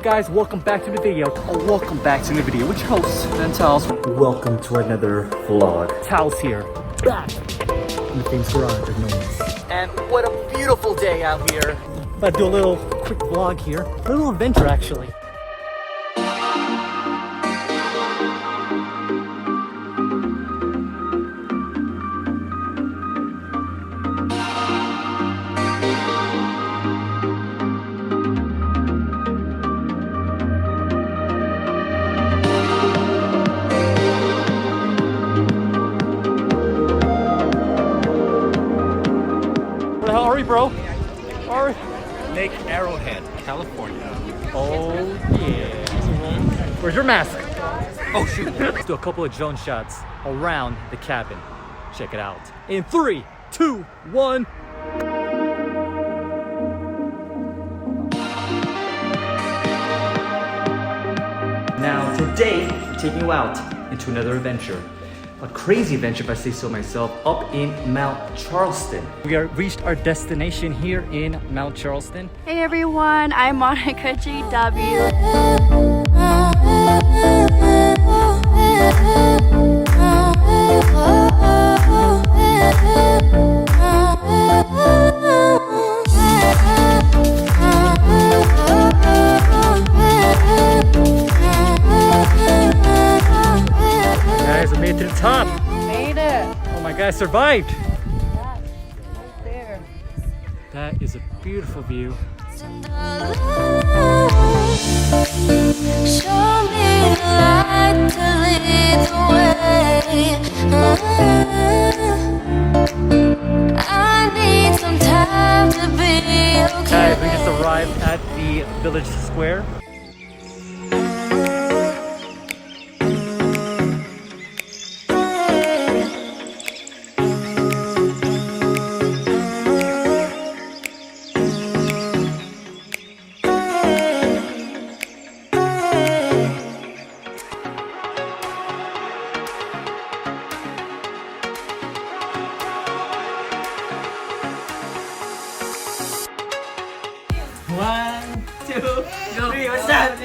guys, welcome back to the video. Welcome back to the video with your host, and Tals. Welcome to another vlog. Tals here, back in the famous garage of Noneother. And what a beautiful day out here. I'm about to do a little quick vlog here. A little adventure actually. Where the hell are we, bro? Are we? Lake Arrowhead, California. Oh yeah. Where's your mask? Oh shoot. Let's do a couple of drone shots around the cabin. Check it out. In 3, 2, 1. Now today, we're taking you out into another adventure. A crazy adventure, if I say so myself, up in Mount Charleston. We have reached our destination here in Mount Charleston. Hey everyone, I'm Monica GW. Guys, we made it to the top. Made it. Oh my God, I survived. Yes, right there. That is a beautiful view. Show me the light to lead the way. I need some time to be okay. Guys, we just arrived at the village square. One, two, three, what's up?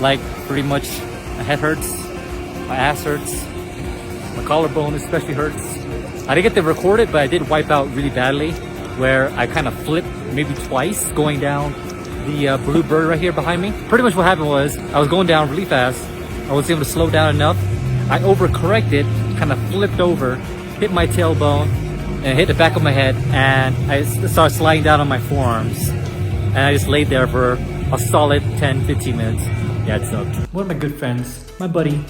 Like pretty much my head hurts, my ass hurts, my collarbone especially hurts. I didn't get to record it, but I did wipe out really badly where I kind of flipped maybe twice going down the blue bird right here behind me. Pretty much what happened was I was going down really fast. I was able to slow down enough. I overcorrected, kind of flipped over, hit my tailbone and hit the back of my head, and I started sliding down on my forearms. And I just laid there for a solid 10-15 minutes. Yeah, it sucked. One of my good friends, my buddy,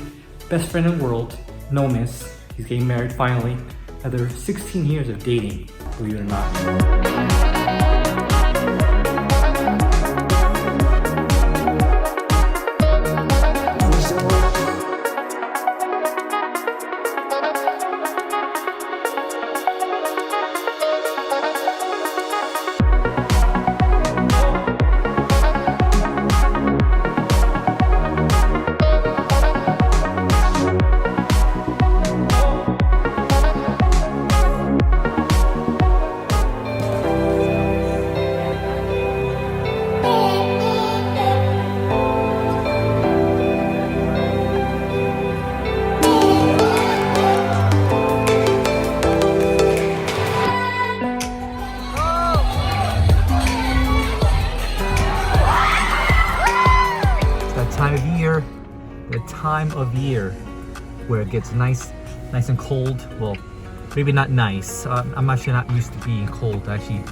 best friend in the world, Nomis. He's getting married finally. After 16 years of dating, believe it or not. The time of year where it gets nice and cold. Well, maybe not nice. I'm actually not used to being cold. I actually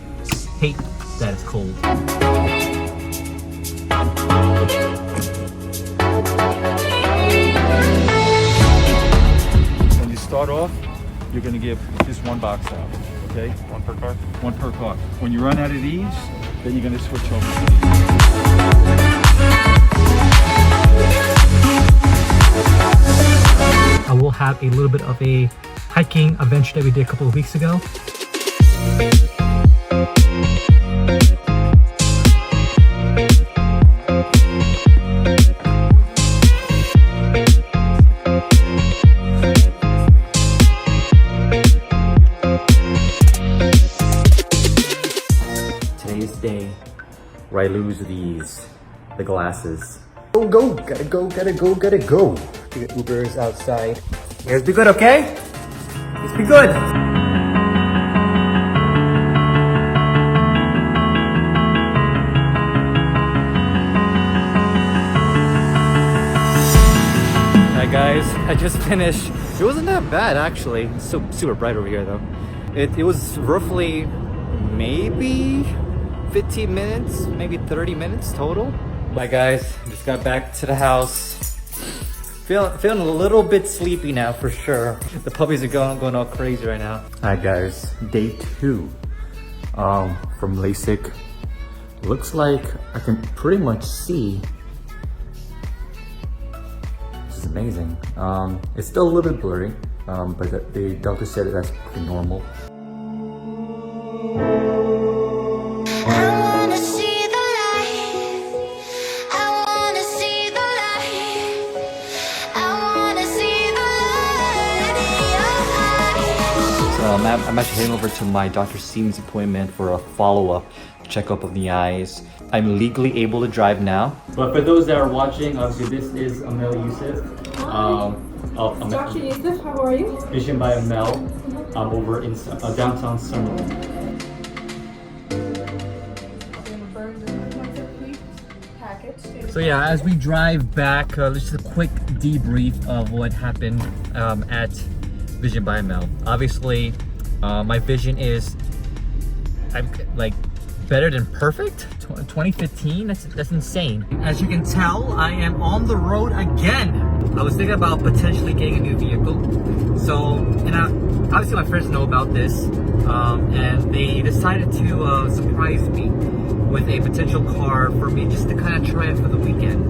hate that it's cold. When you start off, you're going to give just one box out, okay? One per car? One per car. When you run out of these, then you're going to switch over. recap a little bit of a hiking adventure that we did a couple of weeks ago. Today's day where I lose the glasses. Go, gotta go. The Uber is outside. Let's be good, okay? Let's be good. Hi guys, I just finished. It wasn't that bad actually. It's so super bright over here though. It was roughly maybe 15 minutes, maybe 30 minutes total. Bye guys, just got back to the house. Feeling a little bit sleepy now for sure. The puppies are going all crazy right now. Alright guys, day 2 from LASIK. Looks like I can pretty much see. This is amazing. It's still a little bit blurry, but the doctor said that that's pretty normal. I'm actually heading over to my Dr. Seam's appointment for a follow-up checkup of the eyes. I'm legally able to drive now. But for those that are watching, obviously this is Amel Yusuf. Dr. Yusuf, how are you? Vision by Amel. I'm over in downtown Summerlin. So yeah, as we drive back, just a quick debrief of what happened at Vision by Mel. Obviously, my vision is like better than perfect. 2015, that's insane. As you can tell, I am on the road again. I was thinking about potentially getting a new vehicle. So, and obviously my friends know about this, and they decided to surprise me with a potential car for me just to kind of try it for the weekend.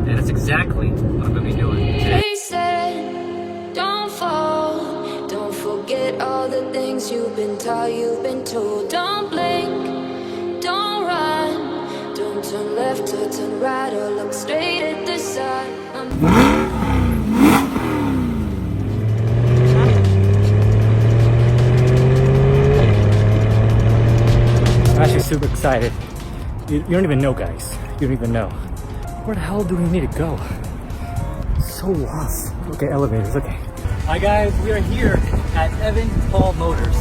And that's exactly what I'm gonna be doing today. They said, don't fall, don't forget all the things you've been taught, you've been told. Don't blink, don't run, don't turn left or turn right or look straight at the sun. I'm actually super excited. You don't even know, guys. You don't even know. Where the hell do we need to go? So lost. Okay, elevators, okay. Hi guys, we are here at Evan Paul Motors.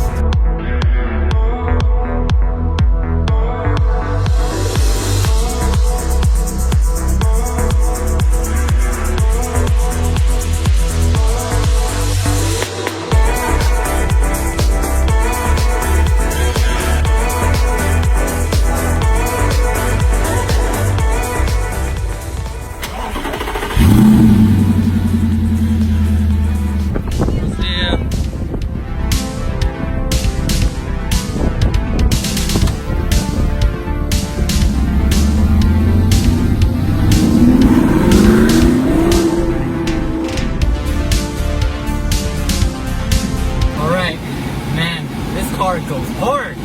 Goes hard.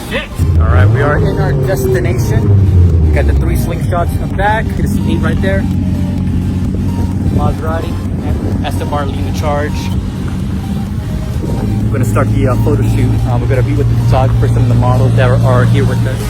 Shit. All right, we are in our destination. We got the 3 slingshots in the back. Get a seat right there. Maserati and Aston Martin leading the charge. We're gonna start the photo shoot. We're gonna be with the photographers and the models that are here with us.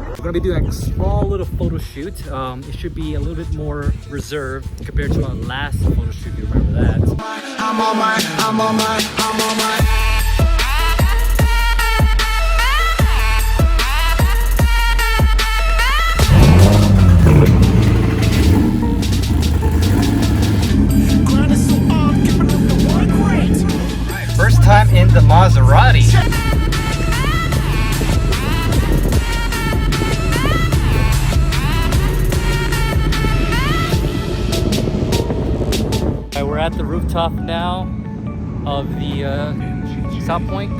We're gonna be doing a small little photo shoot. It should be a little bit more reserved compared to our last photo shoot, if you remember that. I'm on my. Maserati. We're at the rooftop now of the South Point.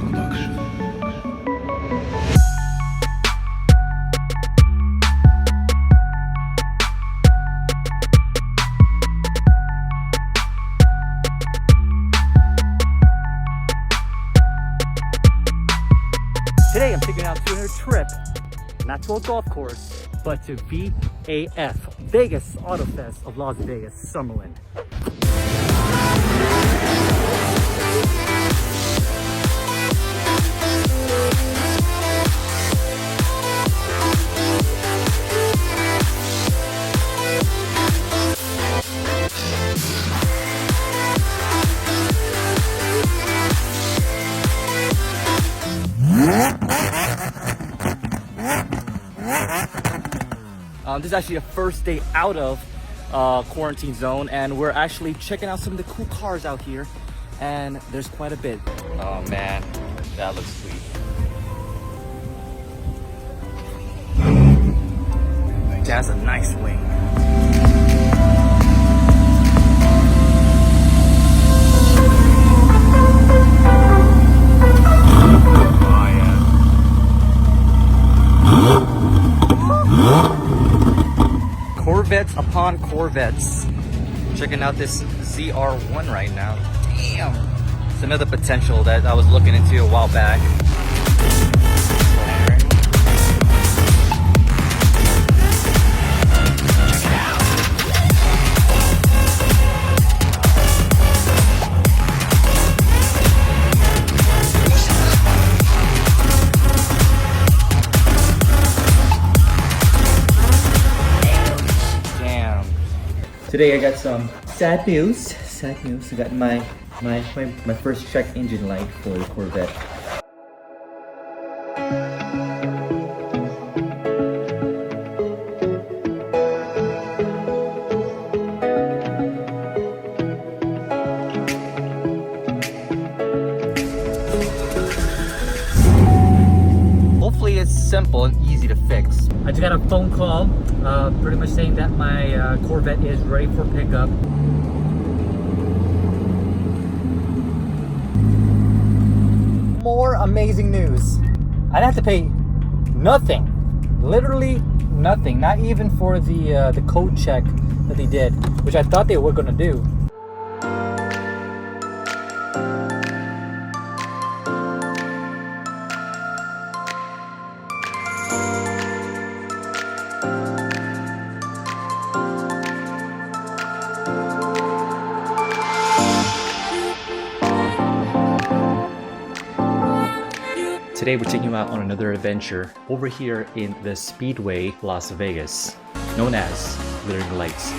Today I'm taking out to a trip, not to a golf course, but to VAF, Vegas Auto Fest of Las Vegas, Summerlin. This is actually the first day out of quarantine zone, and we're actually checking out some of the cool cars out here, and there's quite a bit. Oh man, that looks sweet. That's a nice wing. Corvettes upon Corvettes. Checking out this ZR1 right now. Damn. It's another potential that I was looking into a while back. Today I got some sad news. Sad news. I got my first check engine light for the Corvette. Hopefully it's simple and easy to fix. I just got a phone call, pretty much saying that my Corvette is ready for pickup. More amazing news. I'd have to pay nothing, literally nothing, not even for the code check that they did, which I thought they were gonna do. Today we're taking you out on another adventure over here in the Speedway, Las Vegas, known as Glittering Lights.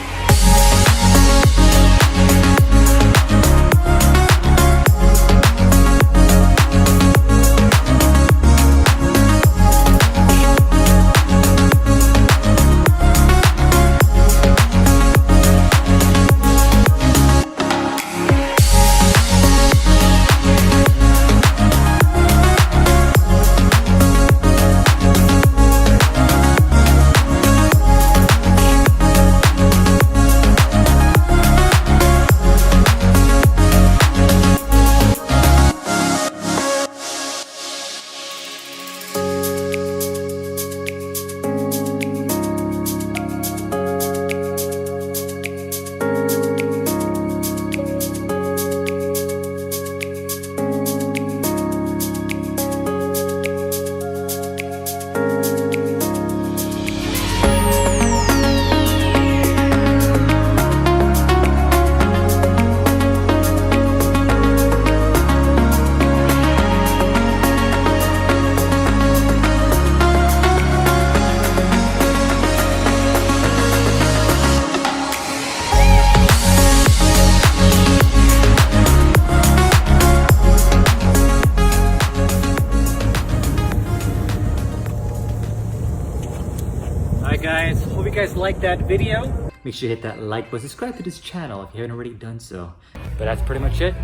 Guys, hope you guys liked that video. Make sure you hit that like button, subscribe to this channel if you haven't already done so. But that's pretty much it.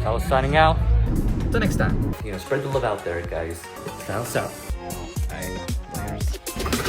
I was signing out. Till next time. You know, spread the love out there, guys. Try us out. Alright, layers.